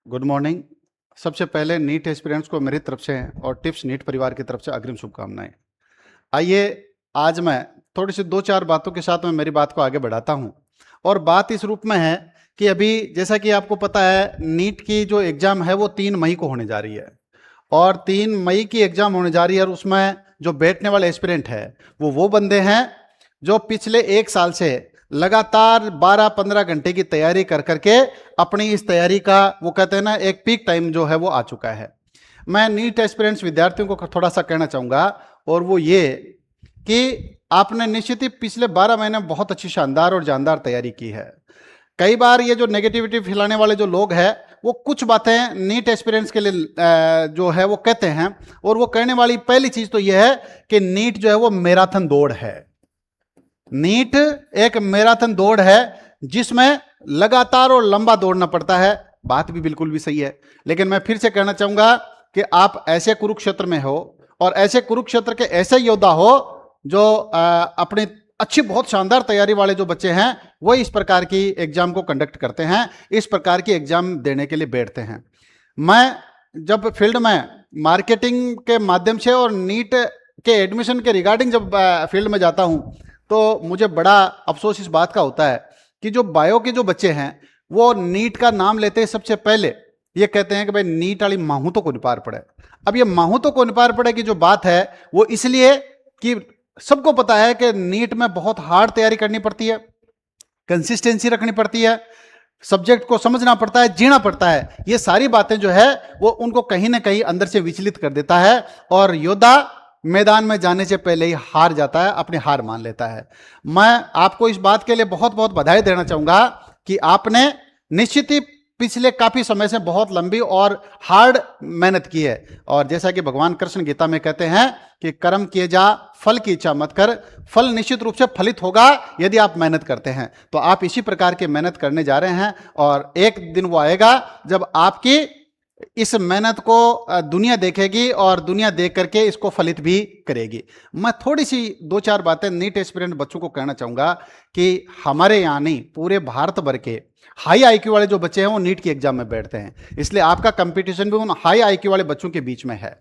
Good morning. सबसे पहले NEET aspirants को मेरी तरफ से और टिप्स नीट परिवार की तरफ से अग्रिम शुभकामनाएं। आइए आज मैं थोड़ी सी दो चार बातों के साथ में मेरी बात को आगे बढ़ाता हूं। और बात इस रूप में है कि अभी जैसा कि आपको पता है नीट की जो एग्ज़ाम है वो 3 मई को होने जा रही है और 3 मई की एग्ज़ाम होने जा रही है और उसमें जो बैठने वाले एस्पिरेंट है वो बंदे हैं जो पिछले 1 साल से लगातार 12-15 घंटे की तैयारी कर करके अपनी इस तैयारी का वो कहते हैं ना एक पीक टाइम जो है वो आ चुका है। मैं नीट एस्पिरेंट्स विद्यार्थियों को थोड़ा सा कहना चाहूँगा और वो ये कि आपने निश्चित ही पिछले 12 महीने में बहुत अच्छी शानदार और जानदार तैयारी की है। कई बार ये जो नेगेटिविटी फैलाने वाले जो लोग हैं वो कुछ बातें नीट एस्पिरेंट्स के लिए जो है वो कहते हैं और वो कहने वाली पहली चीज़ तो ये है कि नीट जो है वो मैराथन दौड़ है। नीट एक मैराथन दौड़ है जिसमें लगातार और लंबा दौड़ना पड़ता है। बात भी बिल्कुल भी सही है, लेकिन मैं फिर से कहना चाहूंगा कि आप ऐसे कुरुक्षेत्र में हो और ऐसे कुरुक्षेत्र के ऐसे योद्धा हो जो अपनी अच्छी बहुत शानदार तैयारी वाले जो बच्चे हैं वो इस प्रकार की एग्जाम को कंडक्ट करते हैं, इस प्रकार की एग्जाम देने के लिए बैठते हैं। मैं जब फील्ड में मार्केटिंग के माध्यम से और नीट के एडमिशन के रिगार्डिंग जब फील्ड में जाता हूं तो मुझे बड़ा अफसोस इस बात का होता है कि जो बायो के जो बच्चे हैं वो नीट का नाम लेते हैं सबसे पहले ये कहते हैं कि भाई नीट वाली माहूतों को निपार पड़े। अब ये माहूतों को निपार पड़े की जो बात है वो इसलिए कि सबको पता है कि नीट में बहुत हार्ड तैयारी करनी पड़ती है, कंसिस्टेंसी रखनी पड़ती है, सब्जेक्ट को समझना पड़ता है, जीना पड़ता है। ये सारी बातें जो है वो उनको कहीं ना कहीं अंदर से विचलित कर देता है और योद्धा मैदान में जाने से पहले ही हार जाता है, अपनी हार मान लेता है। मैं आपको इस बात के लिए बहुत बहुत बधाई देना चाहूंगा कि आपने निश्चित ही पिछले काफी समय से बहुत लंबी और हार्ड मेहनत की है। और जैसा कि भगवान कृष्ण गीता में कहते हैं कि कर्म किए जा, फल की इच्छा मत कर, फल निश्चित रूप से फलित होगा यदि आप मेहनत करते हैं। तो आप इसी प्रकार की मेहनत करने जा रहे हैं और एक दिन वो आएगा जब आपकी इस मेहनत को दुनिया देखेगी और दुनिया देख करके इसको फलित भी करेगी। मैं थोड़ी सी दो चार बातें नीट एस्पिरेंट बच्चों को कहना चाहूंगा कि हमारे यहाँ नहीं पूरे भारत भर के हाई आईक्यू वाले जो बच्चे हैं वो नीट की एग्जाम में बैठते हैं, इसलिए आपका कंपटीशन भी उन हाई आईक्यू वाले बच्चों के बीच में है।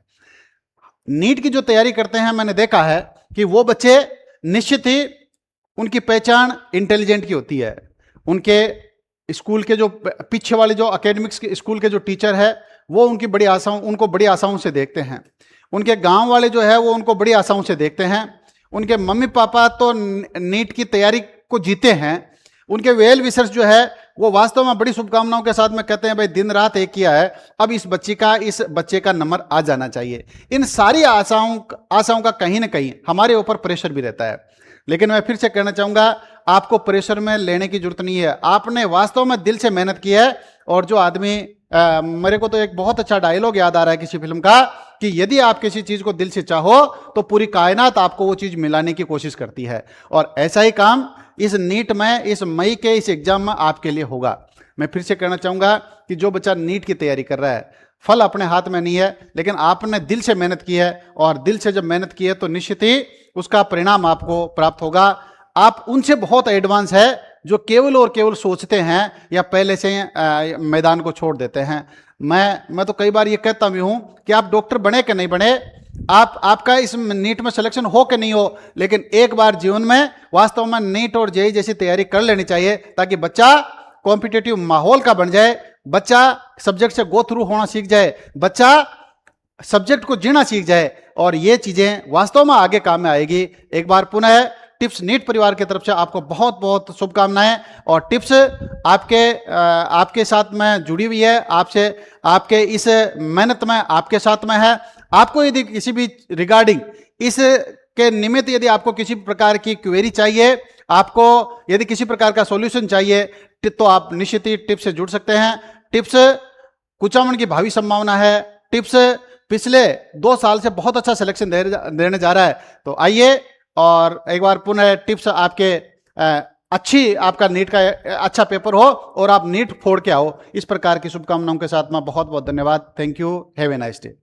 नीट की जो तैयारी करते हैं मैंने देखा है कि वो बच्चे निश्चित ही उनकी पहचान इंटेलिजेंट की होती है। उनके स्कूल के जो पीछे वाले जो एकेडमिक्स के स्कूल के जो टीचर है वो उनको बड़ी आशाओं से देखते हैं। उनके गांव वाले जो है वो उनको बड़ी आशाओं से देखते हैं। उनके मम्मी पापा तो नीट की तैयारी को जीते हैं। उनके वेल विशर्स जो है वो वास्तव में बड़ी शुभकामनाओं के साथ में कहते हैं भाई दिन रात एक किया है, अब इस बच्चे का नंबर आ जाना चाहिए। इन सारी आशाओं का कहीं ना कहीं हमारे ऊपर प्रेशर भी रहता है, लेकिन मैं फिर से कहना चाहूंगा आपको प्रेशर में लेने की जरूरत नहीं है। आपने वास्तव में दिल से मेहनत की है। और जो आदमी मेरे को तो एक बहुत अच्छा डायलॉग याद आ रहा है किसी फिल्म का कि यदि आप किसी चीज को दिल से चाहो तो पूरी कायनात आपको वो चीज मिलाने की कोशिश करती है। और ऐसा ही काम इस नीट में इस मई के इस एग्जाम में आपके लिए होगा। मैं फिर से कहना चाहूंगा कि जो बच्चा नीट की तैयारी कर रहा है फल अपने हाथ में नहीं है, लेकिन आपने दिल से मेहनत की है और दिल से जब मेहनत की है तो निश्चित ही उसका परिणाम आपको प्राप्त होगा। आप उनसे बहुत एडवांस है जो केवल और केवल सोचते हैं या पहले से मैदान को छोड़ देते हैं। मैं तो कई बार ये कहता भी हूं कि आप डॉक्टर बने कि नहीं बने, आपका इस नीट में सिलेक्शन हो कि नहीं हो, लेकिन एक बार जीवन में वास्तव में नीट और जेईई जैसी तैयारी कर लेनी चाहिए ताकि बच्चा कॉम्पिटिटिव माहौल का बन जाए, बच्चा सब्जेक्ट से गो थ्रू होना सीख जाए, बच्चा सब्जेक्ट को जीना सीख जाए और ये चीजें वास्तव में आगे काम में आएगी। एक बार पुनः टिप्स नीट परिवार की तरफ से आपको बहुत बहुत शुभकामनाएं। और टिप्स आपके साथ में जुड़ी हुई है, आपसे आपके इस मेहनत में आपके साथ में है। आपको यदि किसी भी रिगार्डिंग इस के निमित्त यदि आपको किसी प्रकार की क्वेरी चाहिए, आपको यदि किसी प्रकार का सॉल्यूशन चाहिए तो आप निश्चित ही टिप्स से जुड़ सकते हैं। टिप्स कुचामन की भावी संभावना है। टिप्स पिछले 2 साल से बहुत अच्छा सिलेक्शन देने जा रहा है। तो आइए और एक बार पुनः टिप्स आपके आपका नीट का अच्छा पेपर हो और आप नीट फोड़ के आओ। इस प्रकार की शुभकामनाओं के साथ में बहुत बहुत धन्यवाद। Thank you. Have a nice day.